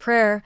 Prayer,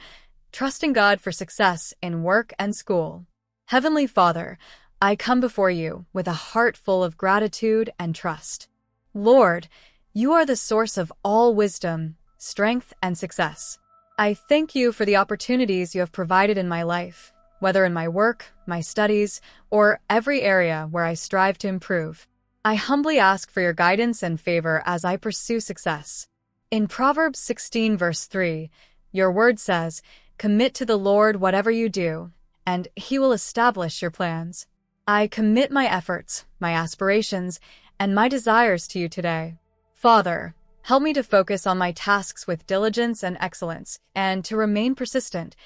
trusting God for success in work and school. Heavenly Father, I come before you with a heart full of gratitude and trust. Lord, you are the source of all wisdom, strength, and success. I thank you for the opportunities you have provided in my life, whether in my work, my studies, or every area where I strive to improve. I humbly ask for your guidance and favor as I pursue success. In Proverbs 16 verse 3, your word says, "Commit to the Lord whatever you do, and He will establish your plans." I commit my efforts, my aspirations, and my desires to you today. Father, help me to focus on my tasks with diligence and excellence, and to remain persistent,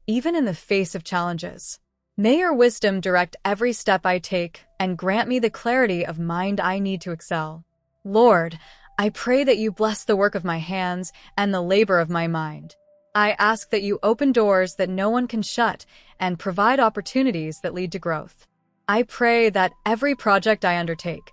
even in the face of challenges. May your wisdom direct every step I take and grant me the clarity of mind I need to excel. Lord, I pray that you bless the work of my hands and the labor of my mind. I ask that you open doors that no one can shut and provide opportunities that lead to growth. I pray that every project I undertake,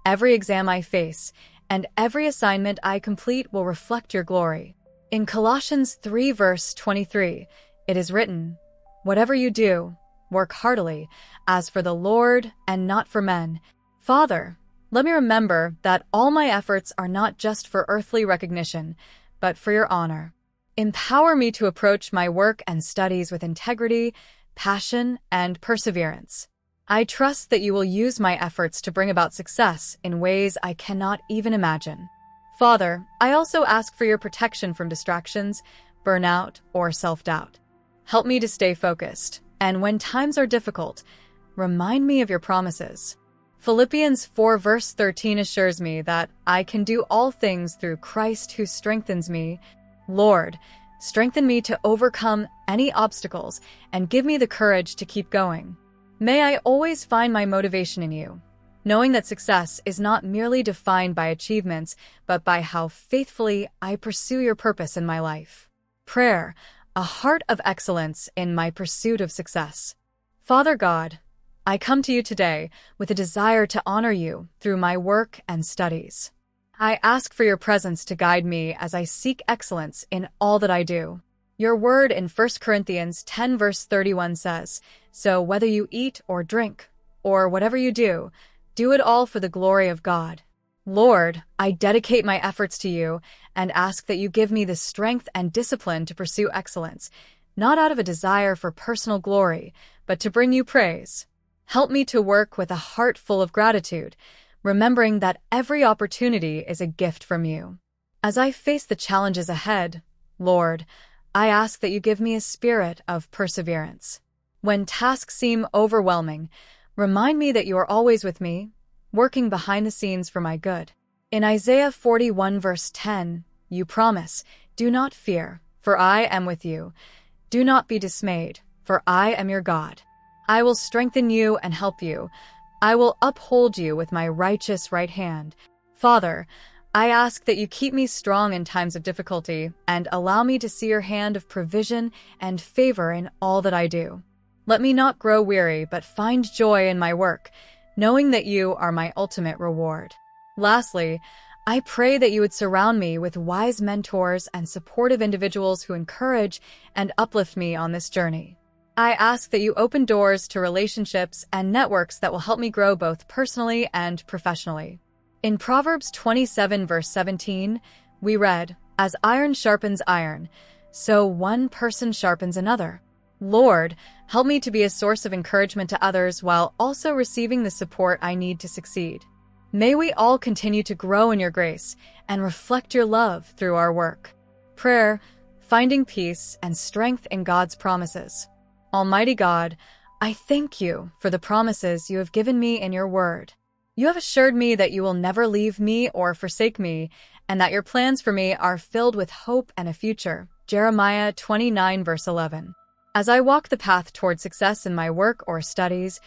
every exam I face, and every assignment I complete will reflect your glory. In Colossians 3 verse 23, it is written, "Whatever you do, work heartily, as for the Lord and not for men." Father, let me remember that all my efforts are not just for earthly recognition, but for your honor. Empower me to approach my work and studies with integrity, passion, and perseverance. I trust that you will use my efforts to bring about success in ways I cannot even imagine. Father, I also ask for your protection from distractions, burnout, or self-doubt. Help me to stay focused, and when times are difficult, remind me of your promises. Philippians 4 verse 13 assures me that I can do all things through Christ who strengthens me. Lord, strengthen me to overcome any obstacles and give me the courage to keep going. May I always find my motivation in you, knowing that success is not merely defined by achievements, but by how faithfully I pursue your purpose in my life. Prayer, a heart of excellence in my pursuit of success. Father God, I come to you today with a desire to honor you through my work and studies. I ask for your presence to guide me as I seek excellence in all that I do. Your word in 1 Corinthians 10 verse 31 says, "So whether you eat or drink, or whatever you do, do it all for the glory of God." Lord, I dedicate my efforts to you and ask that you give me the strength and discipline to pursue excellence, not out of a desire for personal glory, but to bring you praise. Help me to work with a heart full of gratitude, remembering that every opportunity is a gift from you. As I face the challenges ahead, Lord, I ask that you give me a spirit of perseverance. When tasks seem overwhelming, remind me that you are always with me, working behind the scenes for my good. In Isaiah 41 verse 10, you promise, "Do not fear, for I am with you. Do not be dismayed, for I am your God. I will strengthen you and help you. I will uphold you with my righteous right hand." Father, I ask that you keep me strong in times of difficulty and allow me to see your hand of provision and favor in all that I do. Let me not grow weary, but find joy in my work, knowing that you are my ultimate reward. Lastly, I pray that you would surround me with wise mentors and supportive individuals who encourage and uplift me on this journey. I ask that you open doors to relationships and networks that will help me grow both personally and professionally. In Proverbs 27 verse 17, we read, "As iron sharpens iron, so one person sharpens another." Lord, help me to be a source of encouragement to others while also receiving the support I need to succeed. May we all continue to grow in your grace and reflect your love through our work. Prayer, finding peace and strength in God's promises. Almighty God, I thank you for the promises you have given me in your word. You have assured me that you will never leave me or forsake me, and that your plans for me are filled with hope and a future. Jeremiah 29 verse 11. As I walk the path toward success in my work or studies,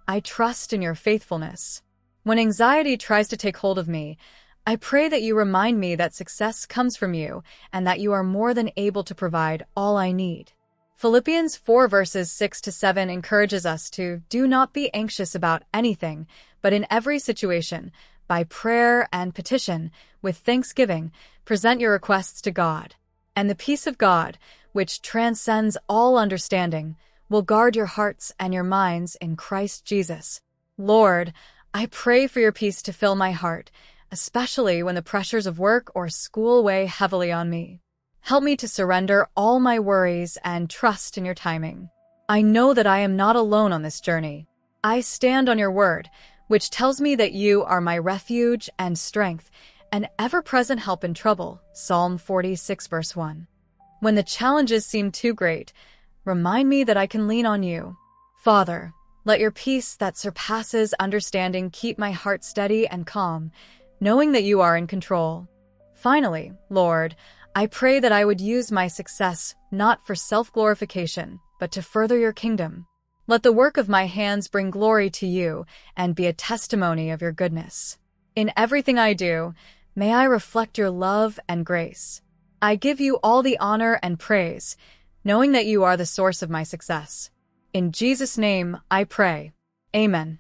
I trust in your faithfulness. When anxiety tries to take hold of me, I pray that you remind me that success comes from you and that you are more than able to provide all I need. Philippians 4 verses 6 to 7 encourages us to do not be anxious about anything, but in every situation, by prayer and petition, with thanksgiving, present your requests to God. And the peace of God, which transcends all understanding, will guard your hearts and your minds in Christ Jesus. Lord, I pray for your peace to fill my heart, especially when the pressures of work or school weigh heavily on me. Help me to surrender all my worries and trust in your timing. I know that I am not alone on this journey. I stand on your word, which tells me that you are my refuge and strength, an ever-present help in trouble. Psalm 46 verse 1. When the challenges seem too great, remind me that I can lean on you. Father, let your peace that surpasses understanding keep my heart steady and calm, knowing that you are in control. Finally, Lord, I pray that I would use my success not for self-glorification, but to further your kingdom. Let the work of my hands bring glory to you and be a testimony of your goodness. In everything I do, may I reflect your love and grace. I give you all the honor and praise, knowing that you are the source of my success. In Jesus' name, I pray. Amen.